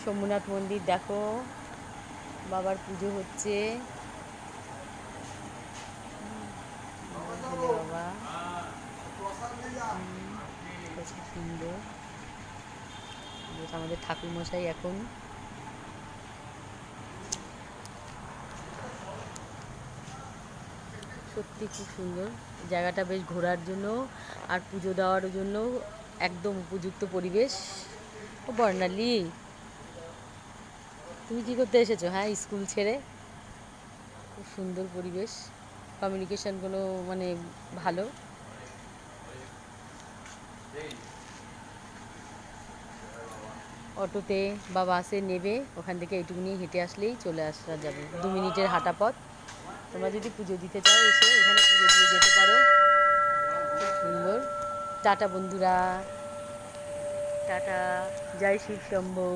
সোমনাথ মন্দির দেখো, বাবার পুজো হচ্ছে। বাবা কত সুন্দর। আমাদের ঠাকুরমশাই এখন সত্যি খুব সুন্দর জায়গাটা, বেশ ঘোরার জন্য আর পুজো দেওয়ার জন্য একদম উপযুক্ত পরিবেশ। ও বর্ণালী, তুমি কী করতে এসেছো? হ্যাঁ, স্কুল ছেড়ে। খুব সুন্দর পরিবেশ, কমিউনিকেশনগুলো মানে ভালো। অটোতে বা বাসে নেবে, ওখান থেকে এইটুকু নিয়ে হেঁটে আসলেই চলে আসা যাবে, 2 মিনিটের হাঁটা পথ। তোমরা যদি পুজো দিতে চাও এসে এখানে পুজো দিয়ে যেতে পারো। খুব সুন্দর। টাটা বন্ধুরা, টাটা, জয় শিব শম্ভু।